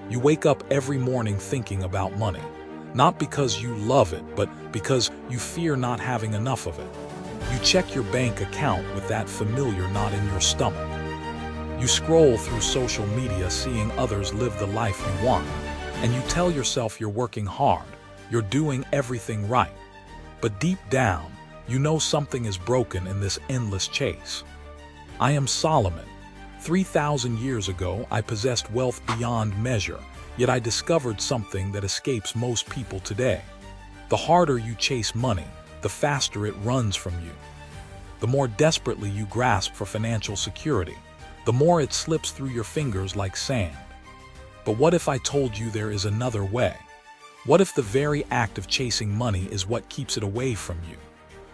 You wake up every morning thinking about money, not because you love it, but because you fear not having enough of it. You check your bank account with that familiar knot in your stomach. You scroll through social media seeing others live the life you want, and you tell yourself you're working hard, you're doing everything right. But deep down, you know something is broken in this endless chase. I am Solomon. 3,000 years ago, I possessed wealth beyond measure, yet I discovered something that escapes most people today. The harder you chase money, the faster it runs from you. The more desperately you grasp for financial security, the more it slips through your fingers like sand. But what if I told you there is another way? What if the very act of chasing money is what keeps it away from you?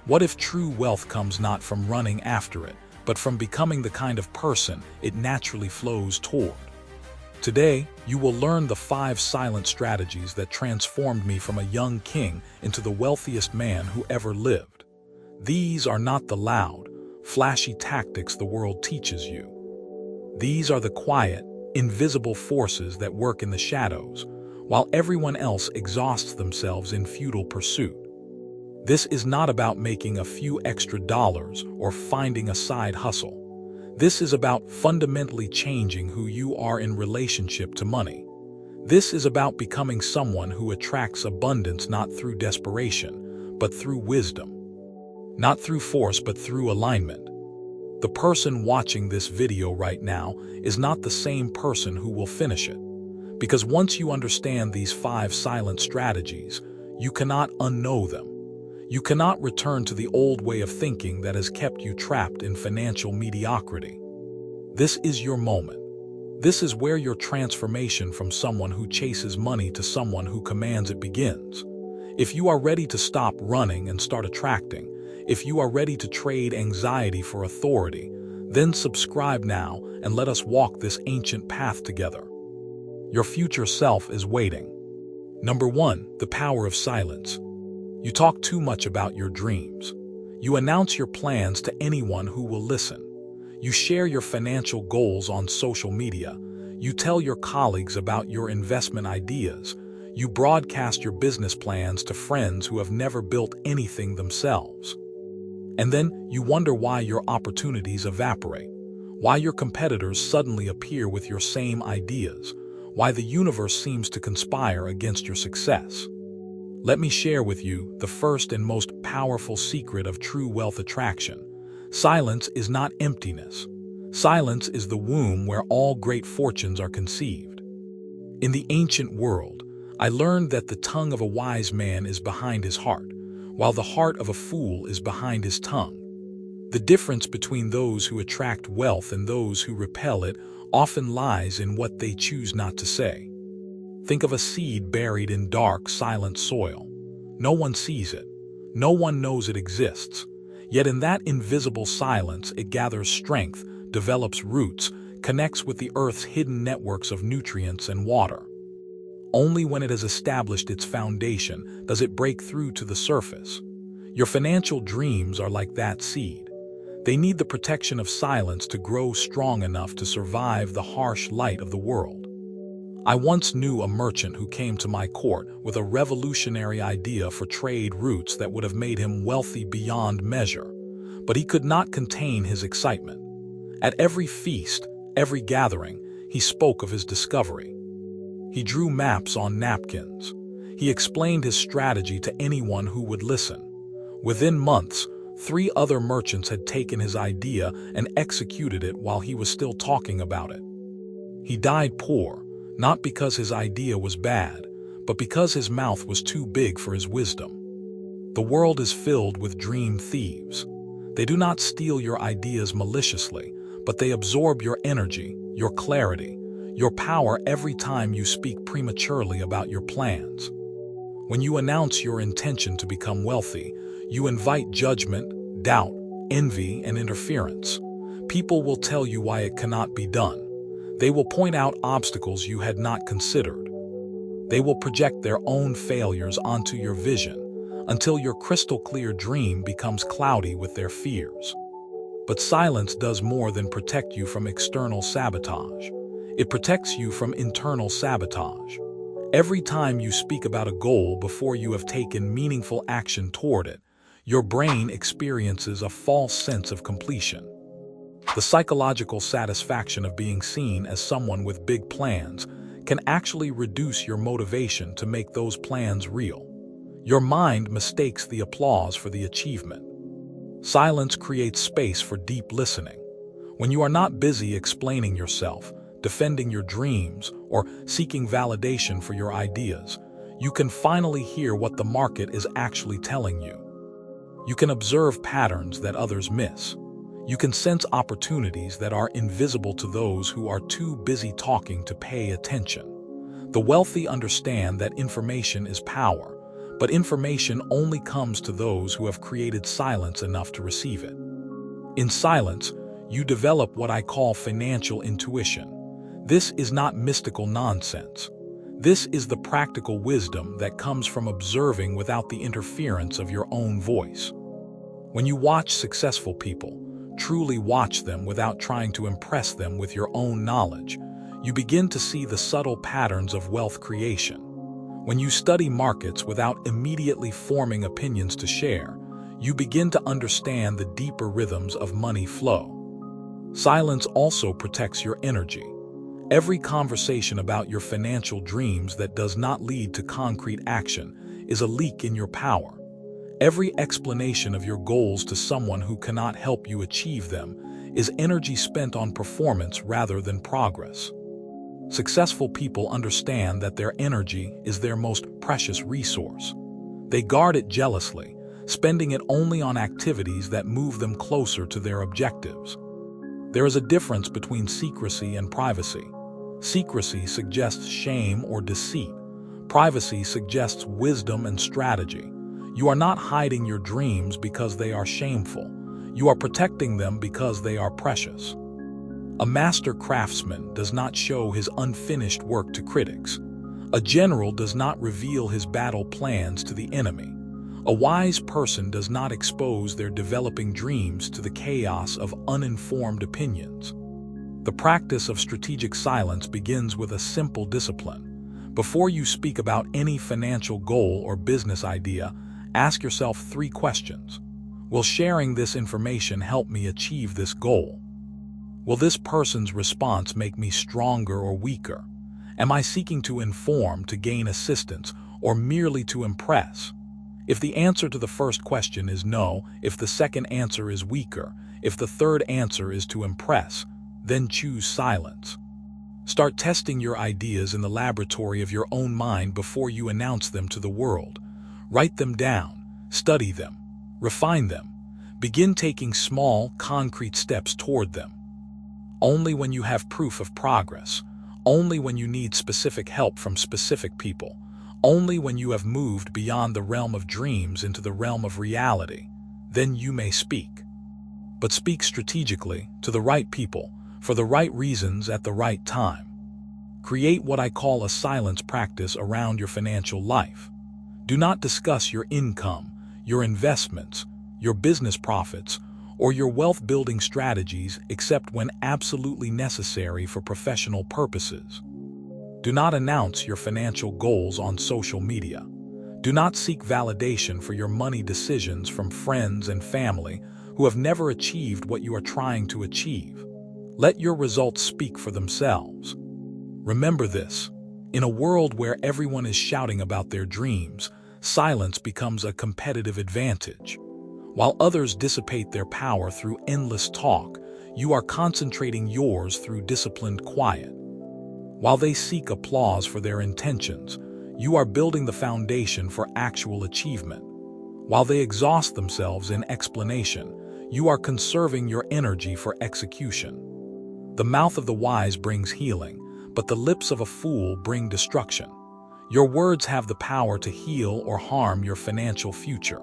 What if true wealth comes not from running after it, but from becoming the kind of person it naturally flows toward? Today, you will learn the 5 silent strategies that transformed me from a young king into the wealthiest man who ever lived. These are not the loud, flashy tactics the world teaches you. These are the quiet, invisible forces that work in the shadows, while everyone else exhausts themselves in futile pursuit. This is not about making a few extra dollars or finding a side hustle. This is about fundamentally changing who you are in relationship to money. This is about becoming someone who attracts abundance not through desperation, but through wisdom. Not through force, but through alignment. The person watching this video right now is not the same person who will finish it. Because once you understand these 5 silent strategies, you cannot unknow them. You cannot return to the old way of thinking that has kept you trapped in financial mediocrity. This is your moment. This is where your transformation from someone who chases money to someone who commands it begins. If you are ready to stop running and start attracting, if you are ready to trade anxiety for authority, then subscribe now and let us walk this ancient path together. Your future self is waiting. Number 1, the power of silence. You talk too much about your dreams. You announce your plans to anyone who will listen. You share your financial goals on social media. You tell your colleagues about your investment ideas. You broadcast your business plans to friends who have never built anything themselves. And then you wonder why your opportunities evaporate, why your competitors suddenly appear with your same ideas, why the universe seems to conspire against your success. Let me share with you the first and most powerful secret of true wealth attraction. Silence is not emptiness. Silence is the womb where all great fortunes are conceived. In the ancient world, I learned that the tongue of a wise man is behind his heart, while the heart of a fool is behind his tongue. The difference between those who attract wealth and those who repel it often lies in what they choose not to say. Think of a seed buried in dark, silent soil. No one sees it. No one knows it exists. Yet in that invisible silence, it gathers strength, develops roots, connects with the earth's hidden networks of nutrients and water. Only when it has established its foundation does it break through to the surface. Your financial dreams are like that seed. They need the protection of silence to grow strong enough to survive the harsh light of the world. I once knew a merchant who came to my court with a revolutionary idea for trade routes that would have made him wealthy beyond measure, but he could not contain his excitement. At every feast, every gathering, he spoke of his discovery. He drew maps on napkins. He explained his strategy to anyone who would listen. Within months, 3 other merchants had taken his idea and executed it while he was still talking about it. He died poor, not because his idea was bad, but because his mouth was too big for his wisdom. The world is filled with dream thieves. They do not steal your ideas maliciously, but they absorb your energy, your clarity, your power every time you speak prematurely about your plans. When you announce your intention to become wealthy, you invite judgment, doubt, envy, and interference. People will tell you why it cannot be done. They will point out obstacles you had not considered. They will project their own failures onto your vision until your crystal-clear dream becomes cloudy with their fears. But silence does more than protect you from external sabotage. It protects you from internal sabotage. Every time you speak about a goal before you have taken meaningful action toward it, your brain experiences a false sense of completion. The psychological satisfaction of being seen as someone with big plans can actually reduce your motivation to make those plans real. Your mind mistakes the applause for the achievement. Silence creates space for deep listening. When you are not busy explaining yourself, defending your dreams, or seeking validation for your ideas, you can finally hear what the market is actually telling you. You can observe patterns that others miss. You can sense opportunities that are invisible to those who are too busy talking to pay attention. The wealthy understand that information is power, but information only comes to those who have created silence enough to receive it. In silence, you develop what I call financial intuition. This is not mystical nonsense. This is the practical wisdom that comes from observing without the interference of your own voice. When you watch successful people, truly watch them without trying to impress them with your own knowledge, you begin to see the subtle patterns of wealth creation. When you study markets without immediately forming opinions to share, you begin to understand the deeper rhythms of money flow. Silence also protects your energy. Every conversation about your financial dreams that does not lead to concrete action is a leak in your power. Every explanation of your goals to someone who cannot help you achieve them is energy spent on performance rather than progress. Successful people understand that their energy is their most precious resource. They guard it jealously, spending it only on activities that move them closer to their objectives. There is a difference between secrecy and privacy. Secrecy suggests shame or deceit. Privacy suggests wisdom and strategy. You are not hiding your dreams because they are shameful. You are protecting them because they are precious. A master craftsman does not show his unfinished work to critics. A general does not reveal his battle plans to the enemy. A wise person does not expose their developing dreams to the chaos of uninformed opinions. The practice of strategic silence begins with a simple discipline. Before you speak about any financial goal or business idea, ask yourself 3 questions. Will sharing this information help me achieve this goal? Will this person's response make me stronger or weaker? Am I seeking to inform, to gain assistance, or merely to impress? If the answer to the first question is no, if the second answer is weaker, if the third answer is to impress, then choose silence. Start testing your ideas in the laboratory of your own mind before you announce them to the world. Write them down, study them, refine them. Begin taking small, concrete steps toward them. Only when you have proof of progress, only when you need specific help from specific people, only when you have moved beyond the realm of dreams into the realm of reality, then you may speak. But speak strategically, to the right people, for the right reasons at the right time. Create what I call a silence practice around your financial life. Do not discuss your income, your investments, your business profits, or your wealth-building strategies except when absolutely necessary for professional purposes. Do not announce your financial goals on social media. Do not seek validation for your money decisions from friends and family who have never achieved what you are trying to achieve. Let your results speak for themselves. Remember this: in a world where everyone is shouting about their dreams, silence becomes a competitive advantage. While others dissipate their power through endless talk, you are concentrating yours through disciplined quiet. While they seek applause for their intentions, you are building the foundation for actual achievement. While they exhaust themselves in explanation, you are conserving your energy for execution. The mouth of the wise brings healing, but the lips of a fool bring destruction. Your words have the power to heal or harm your financial future.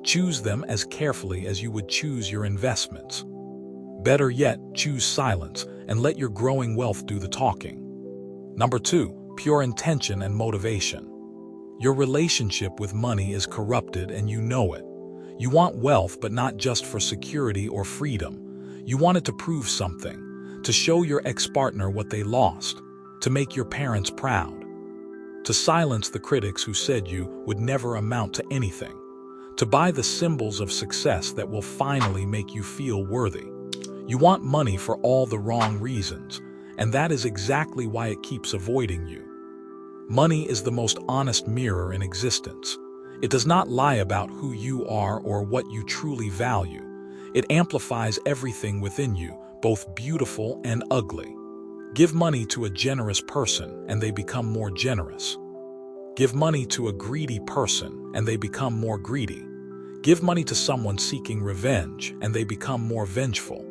Choose them as carefully as you would choose your investments. Better yet, choose silence and let your growing wealth do the talking. Number 2, pure intention and motivation. Your relationship with money is corrupted and you know it. You want wealth, but not just for security or freedom. You want it to prove something, to show your ex-partner what they lost, to make your parents proud, to silence the critics who said you would never amount to anything, to buy the symbols of success that will finally make you feel worthy. You want money for all the wrong reasons, and that is exactly why it keeps avoiding you. Money is the most honest mirror in existence. It does not lie about who you are or what you truly value. It amplifies everything within you, both beautiful and ugly. Give money to a generous person and they become more generous. Give money to a greedy person and they become more greedy. Give money to someone seeking revenge and they become more vengeful.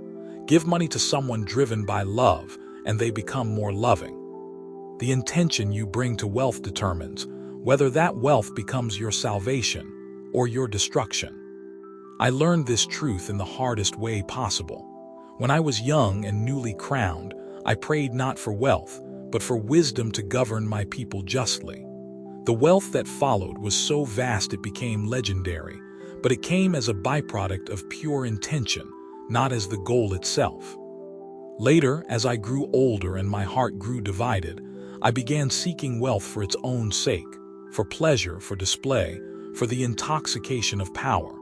Give money to someone driven by love and they become more loving. The intention you bring to wealth determines whether that wealth becomes your salvation or your destruction. I learned this truth in the hardest way possible. When I was young and newly crowned, I prayed not for wealth, but for wisdom to govern my people justly. The wealth that followed was so vast it became legendary, but it came as a byproduct of pure intention, not as the goal itself. Later, as I grew older and my heart grew divided, I began seeking wealth for its own sake, for pleasure, for display, for the intoxication of power.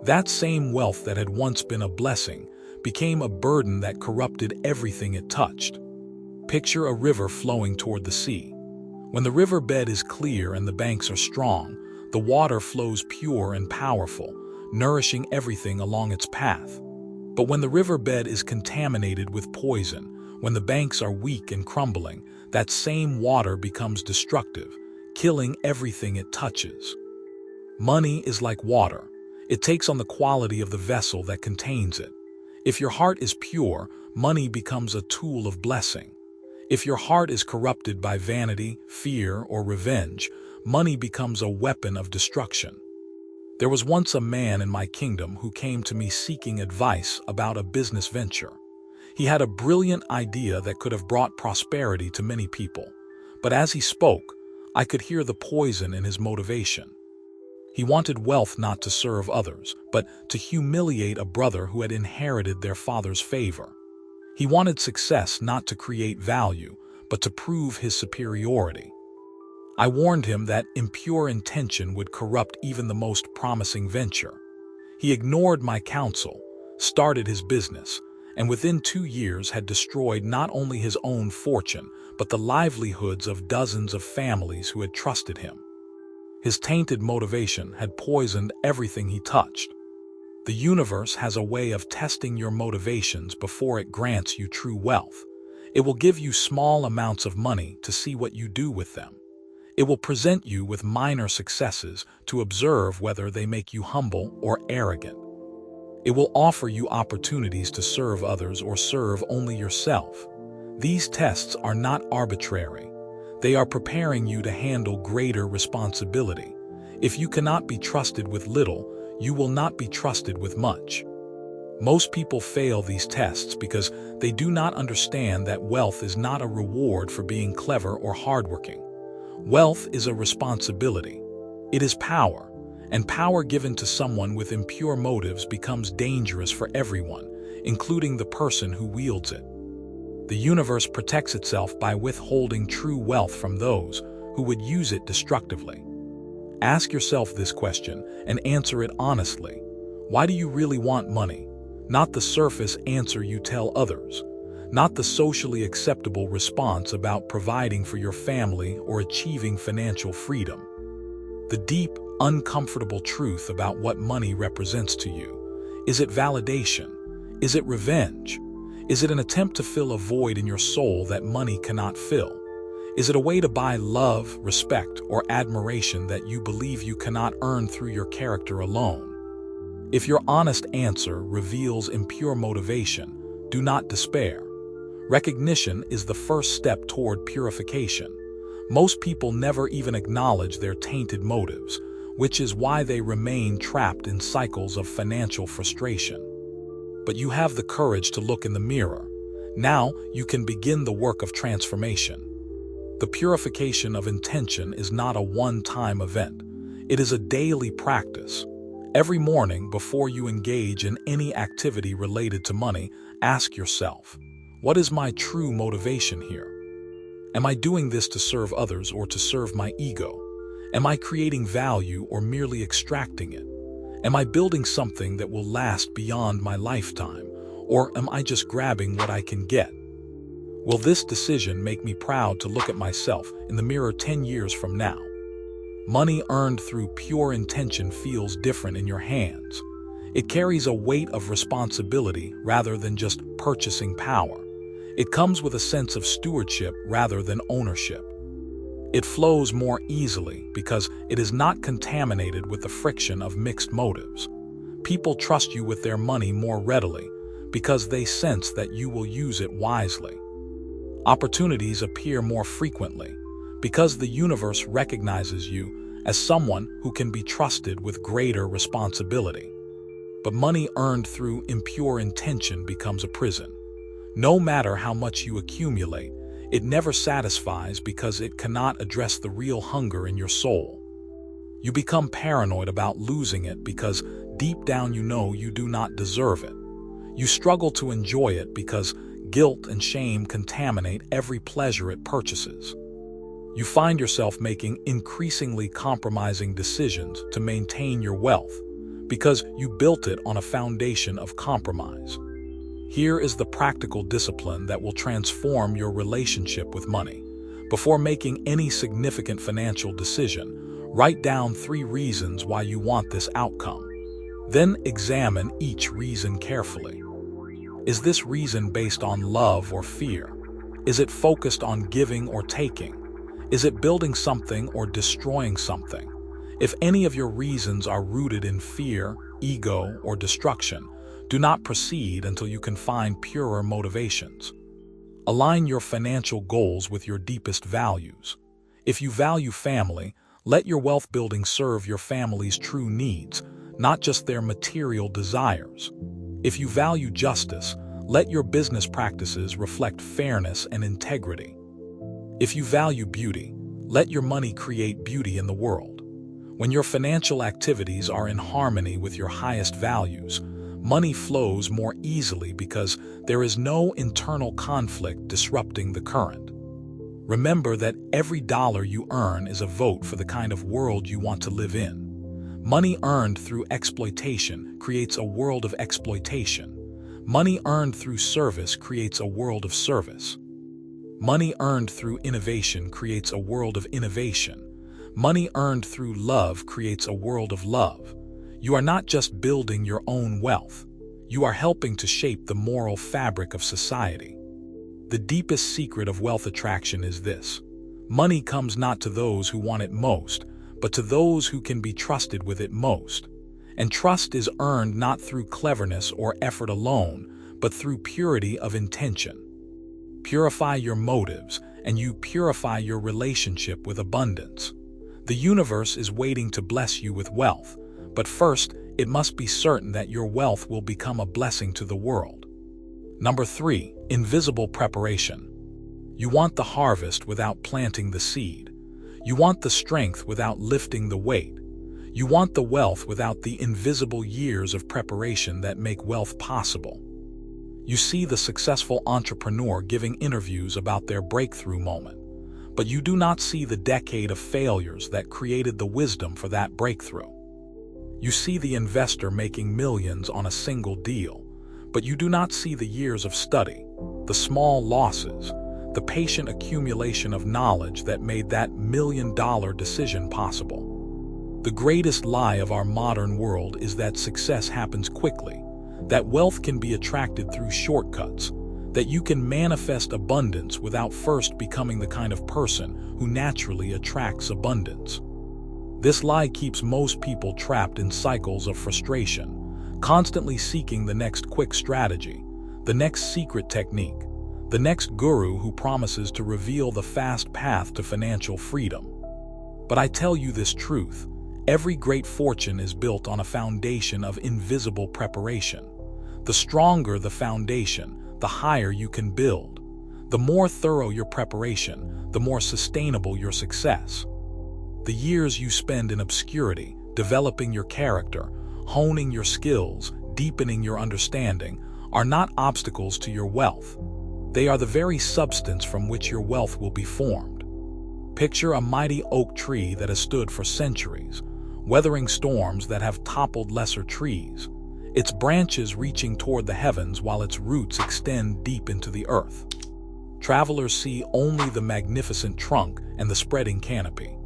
That same wealth that had once been a blessing became a burden that corrupted everything it touched. Picture a river flowing toward the sea. When the river bed is clear and the banks are strong, the water flows pure and powerful, nourishing everything along its path. But when the river bed is contaminated with poison, when the banks are weak and crumbling, that same water becomes destructive, killing everything it touches. Money is like water. It takes on the quality of the vessel that contains it. If your heart is pure, money becomes a tool of blessing. If your heart is corrupted by vanity, fear, or revenge, money becomes a weapon of destruction. There was once a man in my kingdom who came to me seeking advice about a business venture. He had a brilliant idea that could have brought prosperity to many people, but as he spoke, I could hear the poison in his motivation. He wanted wealth not to serve others, but to humiliate a brother who had inherited their father's favor. He wanted success not to create value, but to prove his superiority. I warned him that impure intention would corrupt even the most promising venture. He ignored my counsel, started his business, and within 2 years had destroyed not only his own fortune, but the livelihoods of dozens of families who had trusted him. His tainted motivation had poisoned everything he touched. The universe has a way of testing your motivations before it grants you true wealth. It will give you small amounts of money to see what you do with them. It will present you with minor successes to observe whether they make you humble or arrogant. It will offer you opportunities to serve others or serve only yourself. These tests are not arbitrary. They are preparing you to handle greater responsibility. If you cannot be trusted with little, you will not be trusted with much. Most people fail these tests because they do not understand that wealth is not a reward for being clever or hardworking. Wealth is a responsibility. It is power, and power given to someone with impure motives becomes dangerous for everyone, including the person who wields it. The universe protects itself by withholding true wealth from those who would use it destructively. Ask yourself this question and answer it honestly. Why do you really want money? Not the surface answer you tell others. Not the socially acceptable response about providing for your family or achieving financial freedom. The deep, uncomfortable truth about what money represents to you. Is it validation? Is it revenge? Is it an attempt to fill a void in your soul that money cannot fill? Is it a way to buy love, respect, or admiration that you believe you cannot earn through your character alone? If your honest answer reveals impure motivation, do not despair. Recognition is the first step toward purification. Most people never even acknowledge their tainted motives, which is why they remain trapped in cycles of financial frustration. But you have the courage to look in the mirror. Now you can begin the work of transformation. The purification of intention is not a one-time event. It is a daily practice. Every morning before you engage in any activity related to money, ask yourself, What is my true motivation here? Am I doing this to serve others or to serve my ego? Am I creating value or merely extracting it? Am I building something that will last beyond my lifetime, or am I just grabbing what I can get? Will this decision make me proud to look at myself in the mirror 10 years from now? Money earned through pure intention feels different in your hands. It carries a weight of responsibility rather than just purchasing power. It comes with a sense of stewardship rather than ownership. It flows more easily because it is not contaminated with the friction of mixed motives. People trust you with their money more readily because they sense that you will use it wisely. Opportunities appear more frequently because the universe recognizes you as someone who can be trusted with greater responsibility. But money earned through impure intention becomes a prison. No matter how much you accumulate, it never satisfies because it cannot address the real hunger in your soul. You become paranoid about losing it because deep down you know you do not deserve it. You struggle to enjoy it because guilt and shame contaminate every pleasure it purchases. You find yourself making increasingly compromising decisions to maintain your wealth because you built it on a foundation of compromise. Here is the practical discipline that will transform your relationship with money. Before making any significant financial decision, write down 3 reasons why you want this outcome. Then examine each reason carefully. Is this reason based on love or fear? Is it focused on giving or taking? Is it building something or destroying something? If any of your reasons are rooted in fear, ego, or destruction, do not proceed until you can find purer motivations. Align your financial goals with your deepest values. If you value family, let your wealth building serve your family's true needs, not just their material desires. If you value justice, let your business practices reflect fairness and integrity. If you value beauty, let your money create beauty in the world. When your financial activities are in harmony with your highest values, money flows more easily because there is no internal conflict disrupting the current. Remember that every dollar you earn is a vote for the kind of world you want to live in. Money earned through exploitation creates a world of exploitation. Money earned through service creates a world of service. Money earned through innovation creates a world of innovation. Money earned through love creates a world of love. You are not just building your own wealth. You are helping to shape the moral fabric of society. The deepest secret of wealth attraction is this: money comes not to those who want it most, but to those who can be trusted with it most. And trust is earned not through cleverness or effort alone, but through purity of intention. Purify your motives, and you purify your relationship with abundance. The universe is waiting to bless you with wealth, but first, it must be certain that your wealth will become a blessing to the world. Number 3, invisible preparation. You want the harvest without planting the seed. You want the strength without lifting the weight. You want the wealth without the invisible years of preparation that make wealth possible. You see the successful entrepreneur giving interviews about their breakthrough moment, but you do not see the decade of failures that created the wisdom for that breakthrough. You see the investor making millions on a single deal, but you do not see the years of study, the small losses, the patient accumulation of knowledge that made that million-dollar decision possible. The greatest lie of our modern world is that success happens quickly, that wealth can be attracted through shortcuts, that you can manifest abundance without first becoming the kind of person who naturally attracts abundance. This lie keeps most people trapped in cycles of frustration, constantly seeking the next quick strategy, the next secret technique, the next guru who promises to reveal the fast path to financial freedom. But I tell you this truth: every great fortune is built on a foundation of invisible preparation. The stronger the foundation, the higher you can build. The more thorough your preparation, the more sustainable your success. The years you spend in obscurity, developing your character, honing your skills, deepening your understanding, are not obstacles to your wealth. They are the very substance from which your wealth will be formed. Picture a mighty oak tree that has stood for centuries, weathering storms that have toppled lesser trees, its branches reaching toward the heavens while its roots extend deep into the earth. Travelers see only the magnificent trunk and the spreading canopy.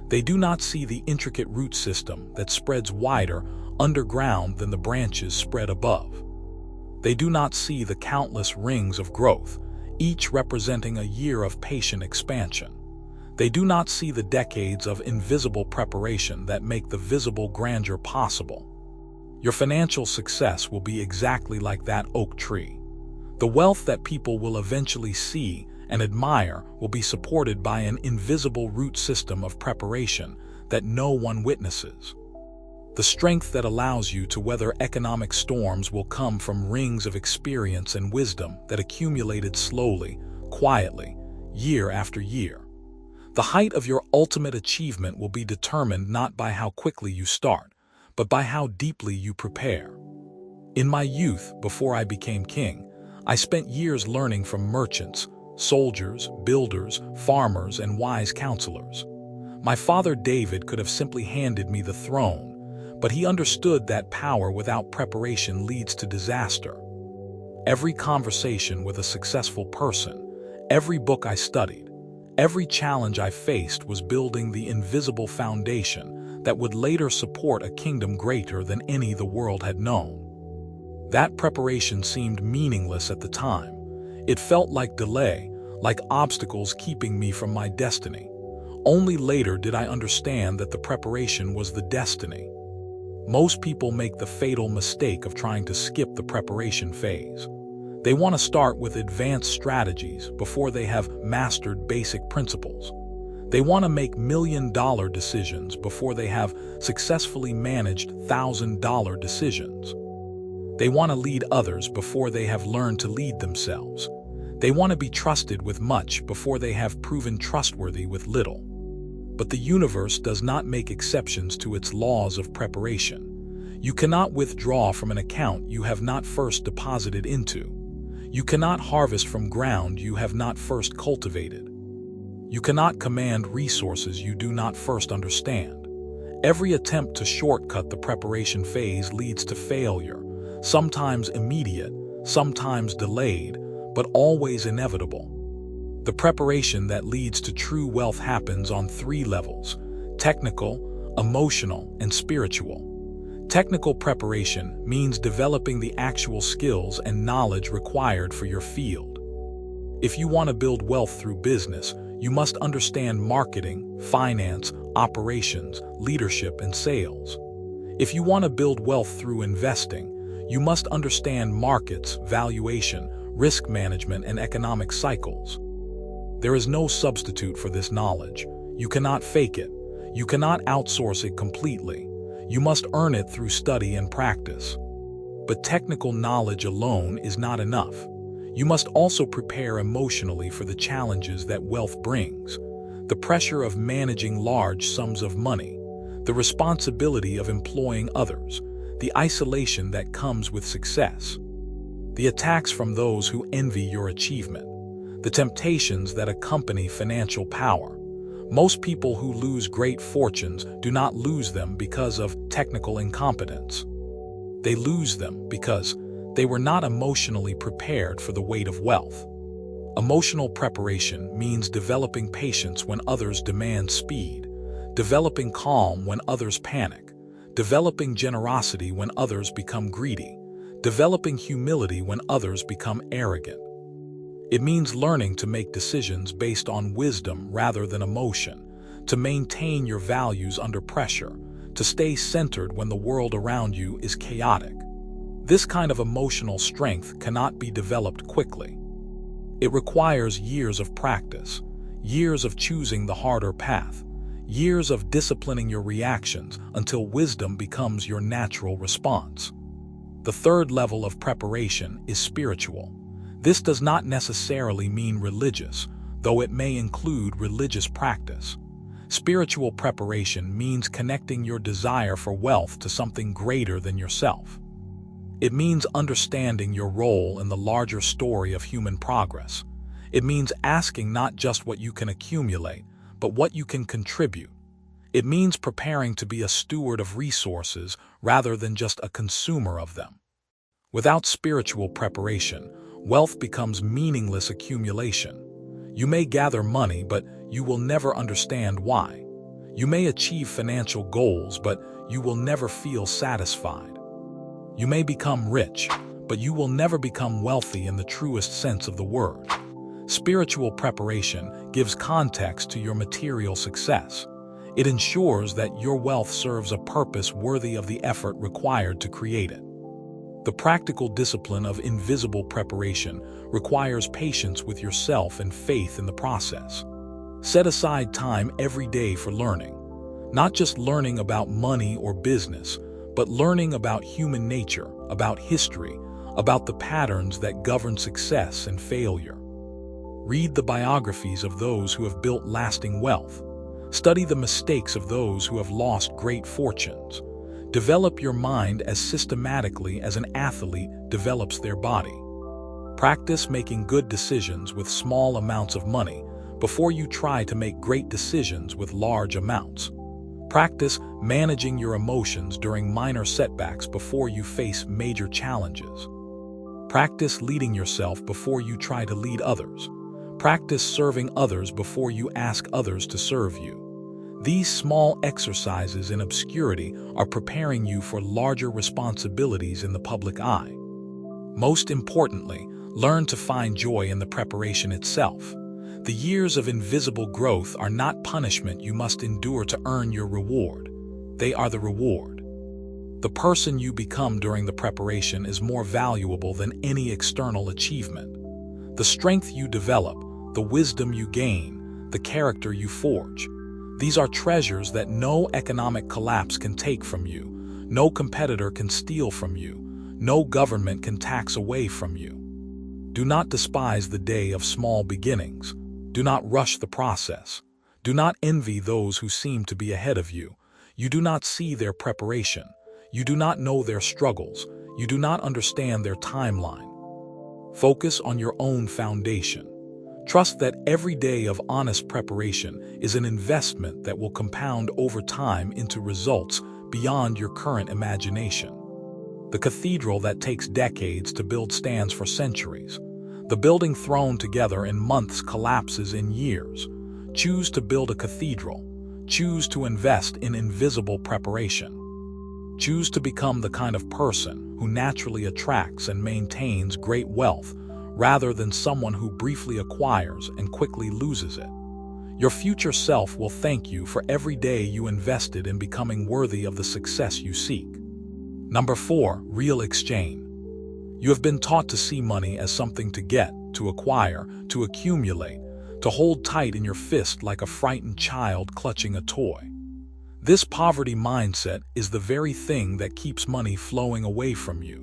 They do not see the intricate root system that spreads wider underground than the branches spread above. They do not see the countless rings of growth, each representing a year of patient expansion. They do not see the decades of invisible preparation that make the visible grandeur possible. Your financial success will be exactly like that oak tree. The wealth that people will eventually see and admire will be supported by an invisible root system of preparation that no one witnesses. The strength that allows you to weather economic storms will come from rings of experience and wisdom that accumulated slowly, quietly, year after year. The height of your ultimate achievement will be determined not by how quickly you start, but by how deeply you prepare. In my youth, before I became king, I spent years learning from merchants, soldiers, builders, farmers, and wise counselors. My father David could have simply handed me the throne, but he understood that power without preparation leads to disaster. Every conversation with a successful person, every book I studied, every challenge I faced was building the invisible foundation that would later support a kingdom greater than any the world had known. That preparation seemed meaningless at the time. It felt like delay, like obstacles keeping me from my destiny. Only later did I understand that the preparation was the destiny. Most people make the fatal mistake of trying to skip the preparation phase. They want to start with advanced strategies before they have mastered basic principles. They want to make million-dollar decisions before they have successfully managed $1,000 decisions. They want to lead others before they have learned to lead themselves. They want to be trusted with much before they have proven trustworthy with little. But the universe does not make exceptions to its laws of preparation. You cannot withdraw from an account you have not first deposited into. You cannot harvest from ground you have not first cultivated. You cannot command resources you do not first understand. Every attempt to shortcut the preparation phase leads to failure, sometimes immediate, sometimes delayed, but always inevitable. The preparation that leads to true wealth happens on 3 levels: technical, emotional, and spiritual. Technical preparation means developing the actual skills and knowledge required for your field. If you want to build wealth through business, you must understand marketing, finance, operations, leadership, and sales. If you want to build wealth through investing, you must understand markets, valuation, risk management, and economic cycles. There is no substitute for this knowledge. You cannot fake it. You cannot outsource it completely. You must earn it through study and practice. But technical knowledge alone is not enough. You must also prepare emotionally for the challenges that wealth brings. The pressure of managing large sums of money, the responsibility of employing others, the isolation that comes with success, the attacks from those who envy your achievement, the temptations that accompany financial power. Most people who lose great fortunes do not lose them because of technical incompetence. They lose them because they were not emotionally prepared for the weight of wealth. Emotional preparation means developing patience when others demand speed, developing calm when others panic, developing generosity when others become greedy, developing humility when others become arrogant. It means learning to make decisions based on wisdom rather than emotion, to maintain your values under pressure, to stay centered when the world around you is chaotic. This kind of emotional strength cannot be developed quickly. It requires years of practice, years of choosing the harder path, years of disciplining your reactions until wisdom becomes your natural response. The third level of preparation is spiritual. This does not necessarily mean religious, though it may include religious practice. Spiritual preparation means connecting your desire for wealth to something greater than yourself. It means understanding your role in the larger story of human progress. It means asking not just what you can accumulate, but what you can contribute. It means preparing to be a steward of resources rather than just a consumer of them. Without spiritual preparation, wealth becomes meaningless accumulation. You may gather money, but you will never understand why. You may achieve financial goals, but you will never feel satisfied. You may become rich, but you will never become wealthy in the truest sense of the word. Spiritual preparation gives context to your material success. It ensures that your wealth serves a purpose worthy of the effort required to create it. The practical discipline of invisible preparation requires patience with yourself and faith in the process. Set aside time every day for learning. Not just learning about money or business, but learning about human nature, about history, about the patterns that govern success and failure. Read the biographies of those who have built lasting wealth. Study the mistakes of those who have lost great fortunes. Develop your mind as systematically as an athlete develops their body. Practice making good decisions with small amounts of money before you try to make great decisions with large amounts. Practice managing your emotions during minor setbacks before you face major challenges. Practice leading yourself before you try to lead others. Practice serving others before you ask others to serve you. These small exercises in obscurity are preparing you for larger responsibilities in the public eye. Most importantly, learn to find joy in the preparation itself. The years of invisible growth are not punishment you must endure to earn your reward. They are the reward. The person you become during the preparation is more valuable than any external achievement. The strength you develop, the wisdom you gain, the character you forge. These are treasures that no economic collapse can take from you, no competitor can steal from you, no government can tax away from you. Do not despise the day of small beginnings. Do not rush the process. Do not envy those who seem to be ahead of you. You do not see their preparation. You do not know their struggles. You do not understand their timeline. Focus on your own foundation. Trust that every day of honest preparation is an investment that will compound over time into results beyond your current imagination. The cathedral that takes decades to build stands for centuries. The building thrown together in months collapses in years. Choose to build a cathedral. Choose to invest in invisible preparation. Choose to become the kind of person who naturally attracts and maintains great wealth rather than someone who briefly acquires and quickly loses it. Your future self will thank you for every day you invested in becoming worthy of the success you seek. Number 4, real exchange. You have been taught to see money as something to get, to acquire, to accumulate, to hold tight in your fist like a frightened child clutching a toy. This poverty mindset is the very thing that keeps money flowing away from you.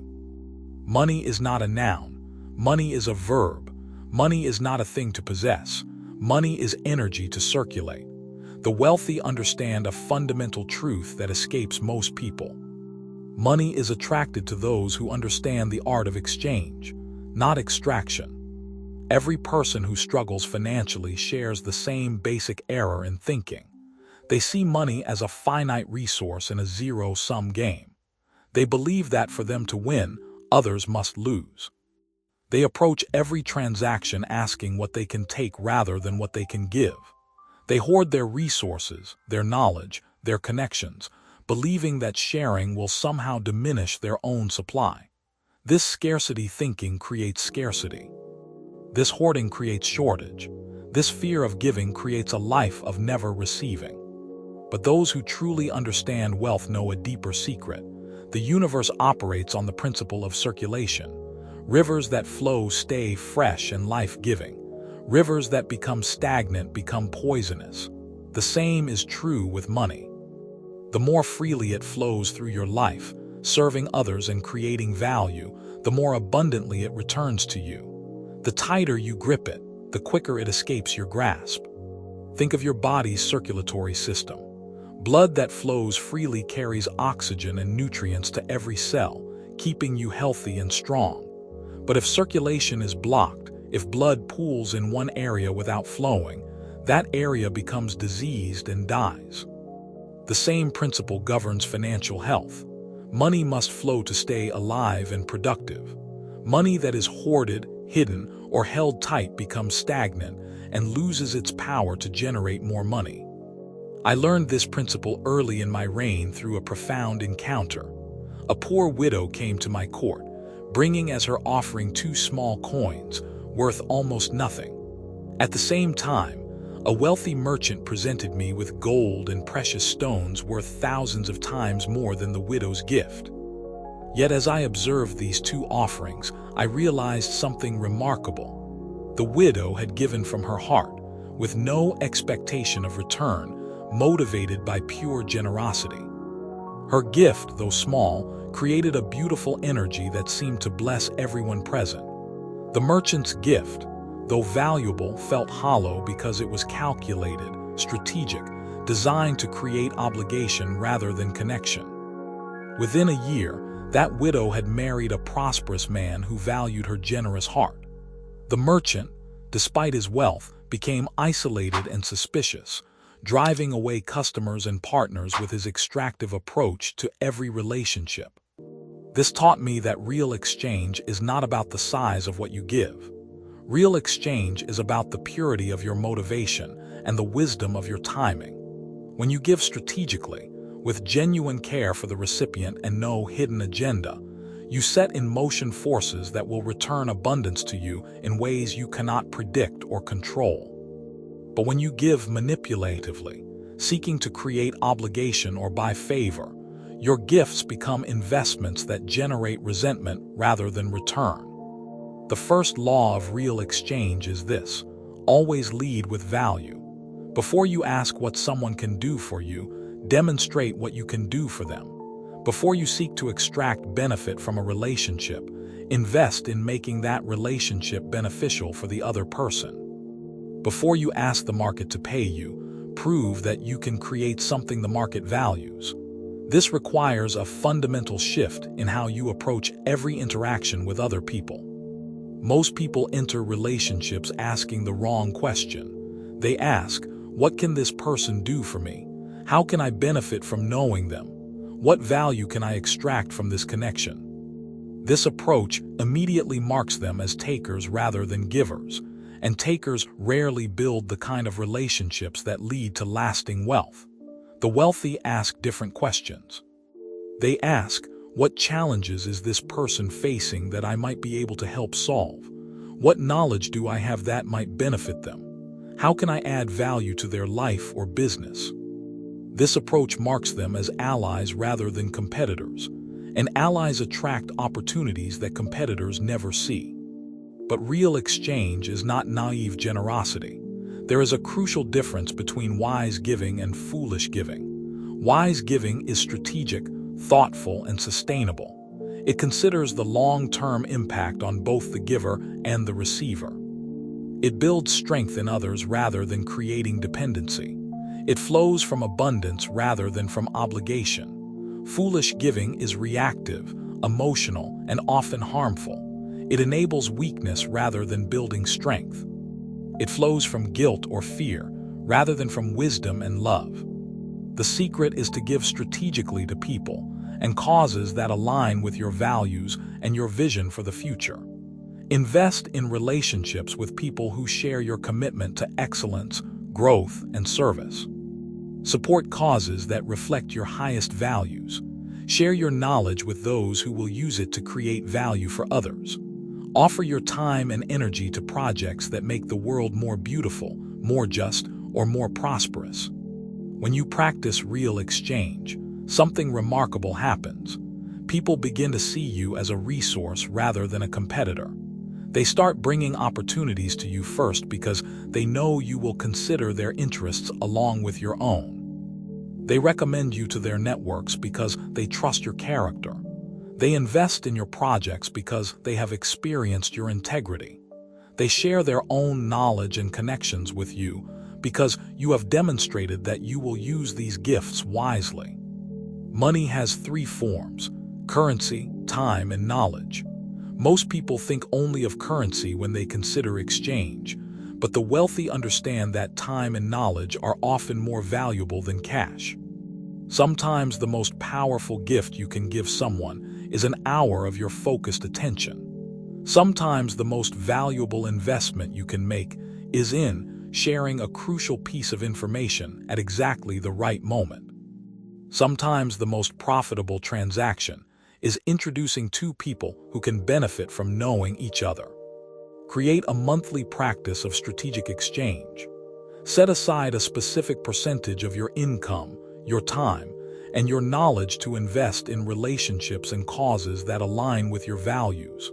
Money is not a noun. Money is a verb. Money is not a thing to possess. Money is energy to circulate. The wealthy understand a fundamental truth that escapes most people. Money is attracted to those who understand the art of exchange, not extraction. Every person who struggles financially shares the same basic error in thinking. They see money as a finite resource in a zero-sum game. They believe that for them to win, others must lose. They approach every transaction asking what they can take rather than what they can give. They hoard their resources, their knowledge, their connections, believing that sharing will somehow diminish their own supply. This scarcity thinking creates scarcity. This hoarding creates shortage. This fear of giving creates a life of never receiving. But those who truly understand wealth know a deeper secret. The universe operates on the principle of circulation. Rivers that flow stay fresh and life-giving. Rivers that become stagnant become poisonous. The same is true with money. The more freely it flows through your life, serving others and creating value, the more abundantly it returns to you. The tighter you grip it, the quicker it escapes your grasp. Think of your body's circulatory system. Blood that flows freely carries oxygen and nutrients to every cell, keeping you healthy and strong. But if circulation is blocked, if blood pools in one area without flowing, that area becomes diseased and dies. The same principle governs financial health. Money must flow to stay alive and productive. Money that is hoarded, hidden, or held tight becomes stagnant and loses its power to generate more money. I learned this principle early in my reign through a profound encounter. A poor widow came to my court, bringing as her offering 2 small coins, worth almost nothing. At the same time, a wealthy merchant presented me with gold and precious stones worth thousands of times more than the widow's gift. Yet as I observed these 2 offerings, I realized something remarkable. The widow had given from her heart, with no expectation of return, motivated by pure generosity. Her gift, though small, created a beautiful energy that seemed to bless everyone present. The merchant's gift, though valuable, felt hollow because it was calculated, strategic, designed to create obligation rather than connection. Within a year, that widow had married a prosperous man who valued her generous heart. The merchant, despite his wealth, became isolated and suspicious, driving away customers and partners with his extractive approach to every relationship. This taught me that real exchange is not about the size of what you give. Real exchange is about the purity of your motivation and the wisdom of your timing. When you give strategically, with genuine care for the recipient and no hidden agenda, you set in motion forces that will return abundance to you in ways you cannot predict or control. But when you give manipulatively, seeking to create obligation or buy favor, your gifts become investments that generate resentment rather than return. The first law of real exchange is this: always lead with value. Before you ask what someone can do for you, demonstrate what you can do for them. Before you seek to extract benefit from a relationship, invest in making that relationship beneficial for the other person. Before you ask the market to pay you, prove that you can create something the market values. This requires a fundamental shift in how you approach every interaction with other people. Most people enter relationships asking the wrong question. They ask, what can this person do for me? How can I benefit from knowing them? What value can I extract from this connection? This approach immediately marks them as takers rather than givers, and takers rarely build the kind of relationships that lead to lasting wealth. The wealthy ask different questions. They ask, what challenges is this person facing that I might be able to help solve? What knowledge do I have that might benefit them? How can I add value to their life or business? This approach marks them as allies rather than competitors, and allies attract opportunities that competitors never see. But real exchange is not naive generosity. There is a crucial difference between wise giving and foolish giving. Wise giving is strategic, thoughtful, and sustainable. It considers the long-term impact on both the giver and the receiver. It builds strength in others rather than creating dependency. It flows from abundance rather than from obligation. Foolish giving is reactive, emotional, and often harmful. It enables weakness rather than building strength. It flows from guilt or fear rather than from wisdom and love. The secret is to give strategically to people and causes that align with your values and your vision for the future. Invest in relationships with people who share your commitment to excellence, growth, and service. Support causes that reflect your highest values. Share your knowledge with those who will use it to create value for others. Offer your time and energy to projects that make the world more beautiful, more just, or more prosperous. When you practice real exchange, something remarkable happens. People begin to see you as a resource rather than a competitor. They start bringing opportunities to you first because they know you will consider their interests along with your own. They recommend you to their networks because they trust your character. They invest in your projects because they have experienced your integrity. They share their own knowledge and connections with you because you have demonstrated that you will use these gifts wisely. Money has 3 forms: currency, time and knowledge. Most people think only of currency when they consider exchange, but the wealthy understand that time and knowledge are often more valuable than cash. Sometimes the most powerful gift you can give someone is an hour of your focused attention. Sometimes the most valuable investment you can make is in sharing a crucial piece of information at exactly the right moment. Sometimes the most profitable transaction is introducing two people who can benefit from knowing each other. Create a monthly practice of strategic exchange. Set aside a specific percentage of your income, your time, and your knowledge to invest in relationships and causes that align with your values.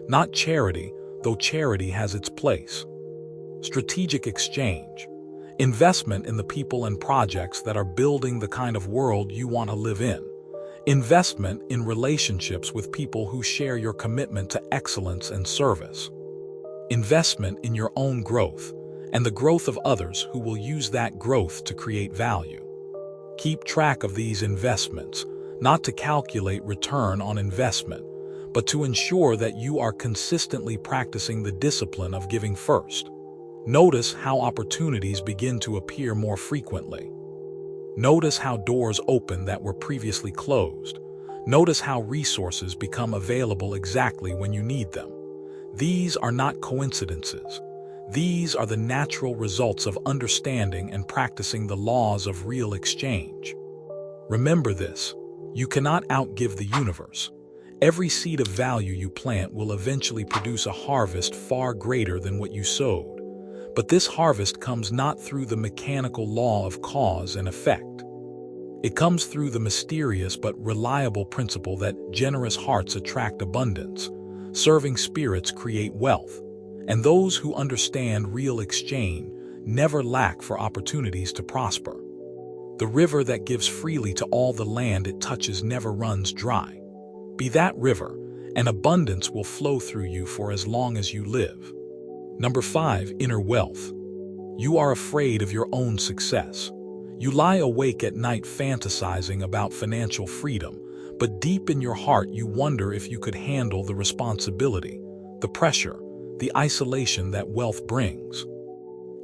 Not charity, though charity has its place. Strategic exchange. Investment in the people and projects that are building the kind of world you want to live in. Investment in relationships with people who share your commitment to excellence and service. Investment in your own growth and the growth of others who will use that growth to create value. Keep track of these investments, not to calculate return on investment, but to ensure that you are consistently practicing the discipline of giving first. Notice how opportunities begin to appear more frequently. Notice how doors open that were previously closed. Notice how resources become available exactly when you need them. These are not coincidences. These are the natural results of understanding and practicing the laws of real exchange. Remember this: you cannot outgive the universe. Every seed of value you plant will eventually produce a harvest far greater than what you sowed. But this harvest comes not through the mechanical law of cause and effect. It comes through the mysterious but reliable principle that generous hearts attract abundance, serving spirits create wealth, and those who understand real exchange never lack for opportunities to prosper. The river that gives freely to all the land it touches never runs dry. Be that river, and abundance will flow through you for as long as you live. Number 5, inner wealth. You are afraid of your own success. You lie awake at night fantasizing about financial freedom, but deep in your heart you wonder if you could handle the responsibility, the pressure, the isolation that wealth brings.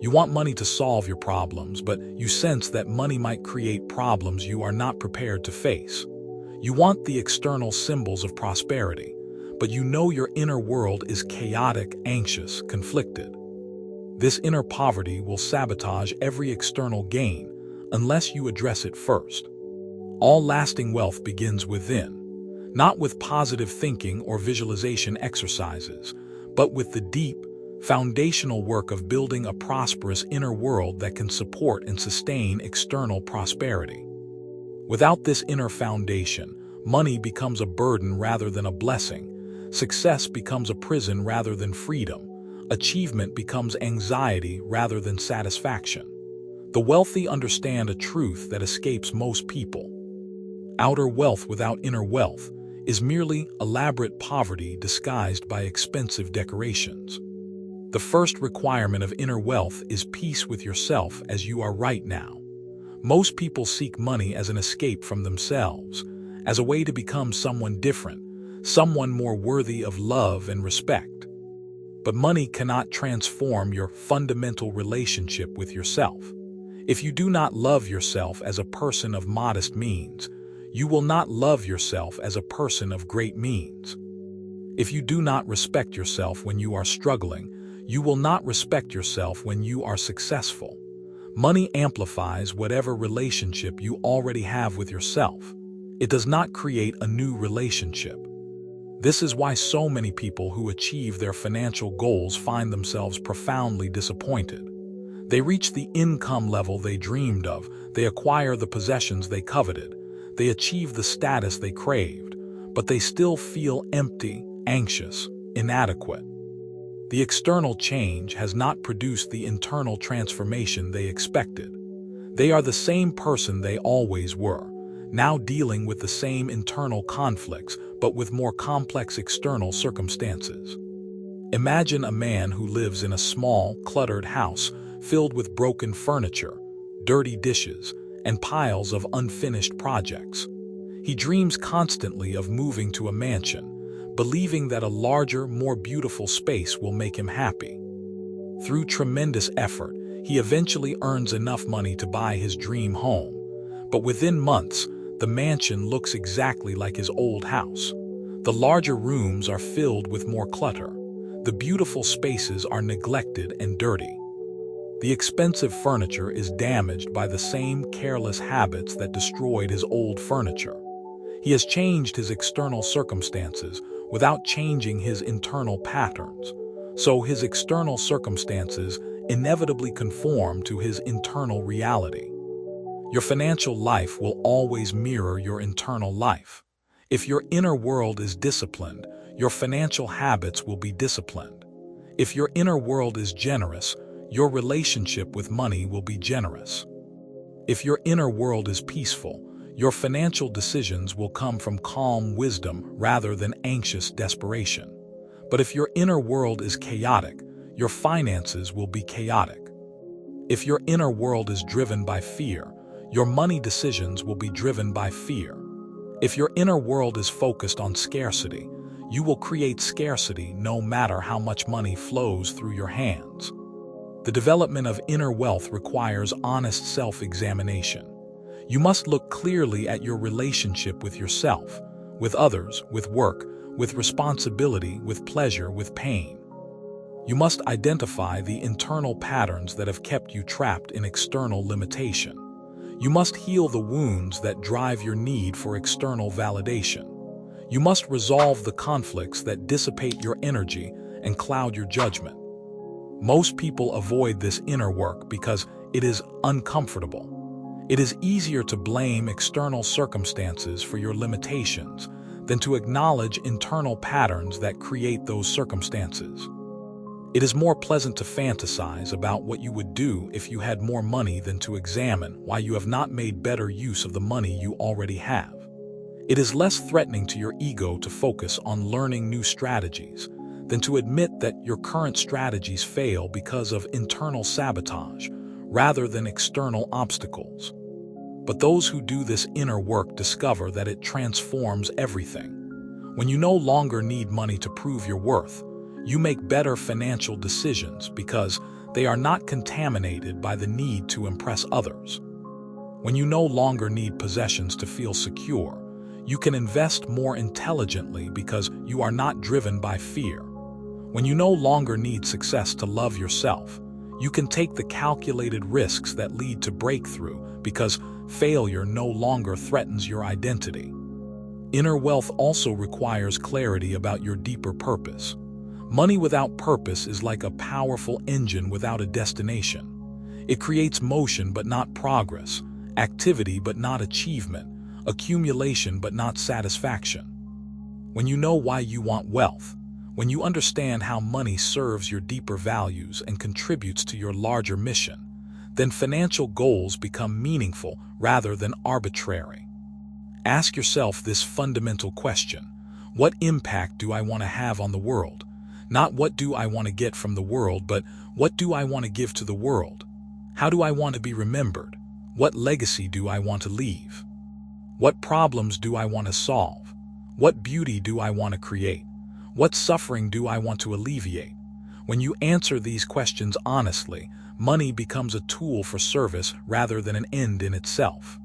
You want money to solve your problems, but you sense that money might create problems you are not prepared to face. You want the external symbols of prosperity, but you know your inner world is chaotic, anxious, conflicted. This inner poverty will sabotage every external gain unless you address it first. All lasting wealth begins within, not with positive thinking or visualization exercises, but with the deep, foundational work of building a prosperous inner world that can support and sustain external prosperity. Without this inner foundation, money becomes a burden rather than a blessing. Success becomes a prison rather than freedom. Achievement becomes anxiety rather than satisfaction. The wealthy understand a truth that escapes most people. Outer wealth without inner wealth is merely elaborate poverty disguised by expensive decorations. The first requirement of inner wealth is peace with yourself as you are right now. Most people seek money as an escape from themselves, as a way to become someone different, someone more worthy of love and respect. But money cannot transform your fundamental relationship with yourself. If you do not love yourself as a person of modest means, you will not love yourself as a person of great means. If you do not respect yourself when you are struggling, you will not respect yourself when you are successful. Money amplifies whatever relationship you already have with yourself. It does not create a new relationship. This is why so many people who achieve their financial goals find themselves profoundly disappointed. They reach the income level they dreamed of, they acquire the possessions they coveted, they achieve the status they craved, but they still feel empty, anxious, inadequate. The external change has not produced the internal transformation they expected. They are the same person they always were, now dealing with the same internal conflicts, but with more complex external circumstances. Imagine a man who lives in a small, cluttered house filled with broken furniture, dirty dishes, and piles of unfinished projects. He dreams constantly of moving to a mansion, believing that a larger, more beautiful space will make him happy. Through tremendous effort, he eventually earns enough money to buy his dream home. But within months, the mansion looks exactly like his old house. The larger rooms are filled with more clutter. The beautiful spaces are neglected and dirty. The expensive furniture is damaged by the same careless habits that destroyed his old furniture. He has changed his external circumstances without changing his internal patterns. So his external circumstances inevitably conform to his internal reality. Your financial life will always mirror your internal life. If your inner world is disciplined, your financial habits will be disciplined. If your inner world is generous, your relationship with money will be generous. If your inner world is peaceful, your financial decisions will come from calm wisdom rather than anxious desperation. But if your inner world is chaotic, your finances will be chaotic. If your inner world is driven by fear, your money decisions will be driven by fear. If your inner world is focused on scarcity, you will create scarcity no matter how much money flows through your hands. The development of inner wealth requires honest self-examination. You must look clearly at your relationship with yourself, with others, with work, with responsibility, with pleasure, with pain. You must identify the internal patterns that have kept you trapped in external limitation. You must heal the wounds that drive your need for external validation. You must resolve the conflicts that dissipate your energy and cloud your judgment. Most people avoid this inner work because it is uncomfortable. It is easier to blame external circumstances for your limitations than to acknowledge internal patterns that create those circumstances. It is more pleasant to fantasize about what you would do if you had more money than to examine why you have not made better use of the money you already have. It is less threatening to your ego to focus on learning new strategies than to admit that your current strategies fail because of internal sabotage rather than external obstacles. But those who do this inner work discover that it transforms everything. When you no longer need money to prove your worth, you make better financial decisions because they are not contaminated by the need to impress others. When you no longer need possessions to feel secure, you can invest more intelligently because you are not driven by fear. When you no longer need success to love yourself, you can take the calculated risks that lead to breakthrough because failure no longer threatens your identity. Inner wealth also requires clarity about your deeper purpose. Money without purpose is like a powerful engine without a destination. It creates motion but not progress, activity but not achievement, accumulation but not satisfaction. When you know why you want wealth, when you understand how money serves your deeper values and contributes to your larger mission, then financial goals become meaningful rather than arbitrary. Ask yourself this fundamental question: what impact do I want to have on the world? Not what do I want to get from the world, but what do I want to give to the world? How do I want to be remembered? What legacy do I want to leave? What problems do I want to solve? What beauty do I want to create? What suffering do I want to alleviate? When you answer these questions honestly, money becomes a tool for service rather than an end in itself.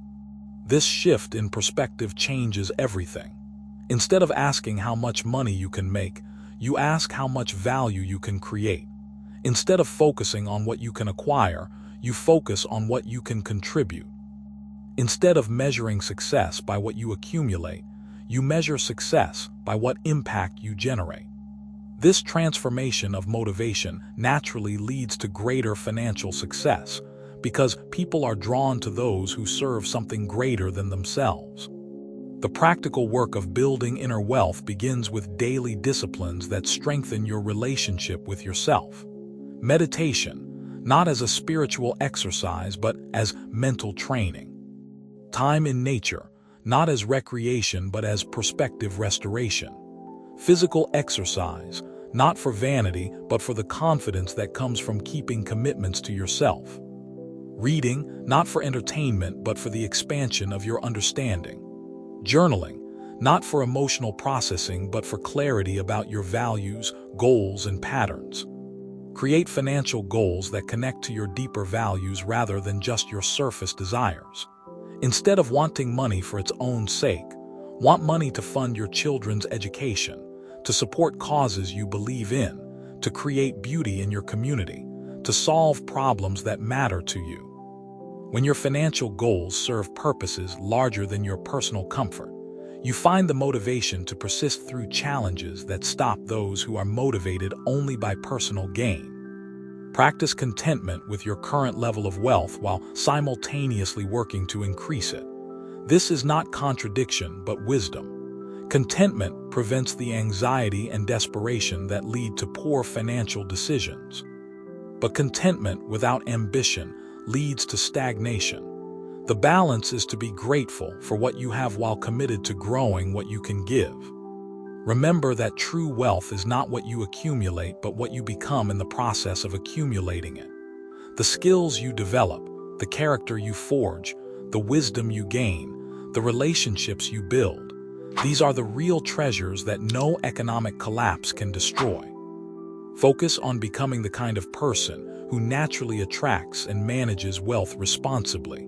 This shift in perspective changes everything. Instead of asking how much money you can make, you ask how much value you can create. Instead of focusing on what you can acquire, you focus on what you can contribute. Instead of measuring success by what you accumulate, you measure success by what impact you generate. This transformation of motivation naturally leads to greater financial success because people are drawn to those who serve something greater than themselves. The practical work of building inner wealth begins with daily disciplines that strengthen your relationship with yourself. Meditation, not as a spiritual exercise but as mental training. Time in nature, not as recreation but as perspective restoration. Physical exercise, not for vanity but for the confidence that comes from keeping commitments to yourself. Reading, not for entertainment but for the expansion of your understanding. Journaling, not for emotional processing but for clarity about your values, goals, and patterns. Create financial goals that connect to your deeper values rather than just your surface desires. Instead of wanting money for its own sake, want money to fund your children's education, to support causes you believe in, to create beauty in your community, to solve problems that matter to you. When your financial goals serve purposes larger than your personal comfort, you find the motivation to persist through challenges that stop those who are motivated only by personal gain. Practice contentment with your current level of wealth while simultaneously working to increase it. This is not contradiction but wisdom. Contentment prevents the anxiety and desperation that lead to poor financial decisions. But contentment without ambition leads to stagnation. The balance is to be grateful for what you have while committed to growing what you can give. Remember that true wealth is not what you accumulate but what you become in the process of accumulating it. The skills you develop, the character you forge, the wisdom you gain, the relationships you build, these are the real treasures that no economic collapse can destroy. Focus on becoming the kind of person who naturally attracts and manages wealth responsibly,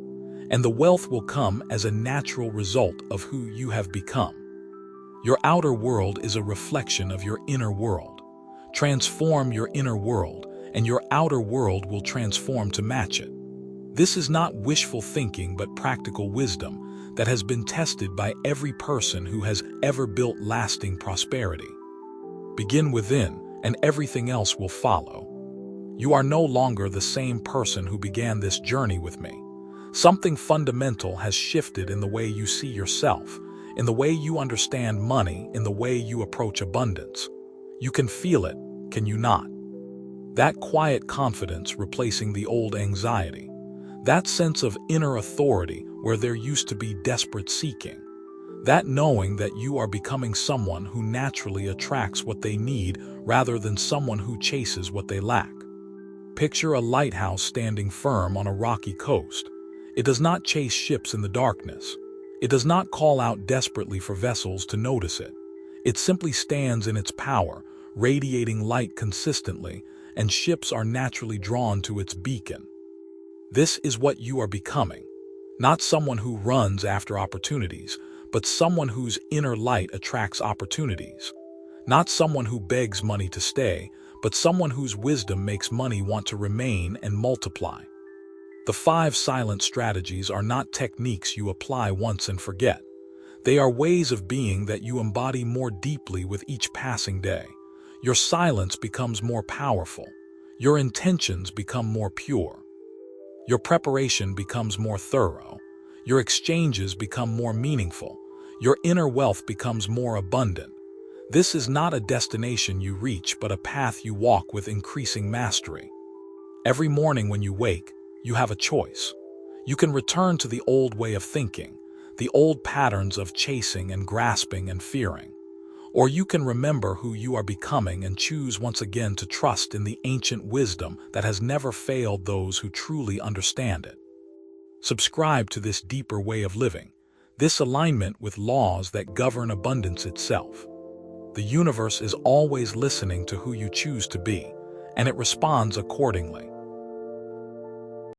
and the wealth will come as a natural result of who you have become. Your outer world is a reflection of your inner world. Transform your inner world, and your outer world will transform to match it. This is not wishful thinking but practical wisdom that has been tested by every person who has ever built lasting prosperity. Begin within, and everything else will follow. You are no longer the same person who began this journey with me. Something fundamental has shifted in the way you see yourself, in the way you understand money, in the way you approach abundance. You can feel it, can you not? That quiet confidence replacing the old anxiety. That sense of inner authority where there used to be desperate seeking. That knowing that you are becoming someone who naturally attracts what they need rather than someone who chases what they lack. Picture a lighthouse standing firm on a rocky coast. It does not chase ships in the darkness. It does not call out desperately for vessels to notice it. It simply stands in its power, radiating light consistently, and ships are naturally drawn to its beacon. This is what you are becoming. Not someone who runs after opportunities, but someone whose inner light attracts opportunities. Not someone who begs money to stay, but someone whose wisdom makes money want to remain and multiply. The 5 silent strategies are not techniques you apply once and forget. They are ways of being that you embody more deeply with each passing day. Your silence becomes more powerful. Your intentions become more pure. Your preparation becomes more thorough. Your exchanges become more meaningful. Your inner wealth becomes more abundant. This is not a destination you reach, but a path you walk with increasing mastery. Every morning when you wake, you have a choice. You can return to the old way of thinking, the old patterns of chasing and grasping and fearing. Or you can remember who you are becoming and choose once again to trust in the ancient wisdom that has never failed those who truly understand it. Subscribe to this deeper way of living, this alignment with laws that govern abundance itself. The universe is always listening to who you choose to be, and it responds accordingly.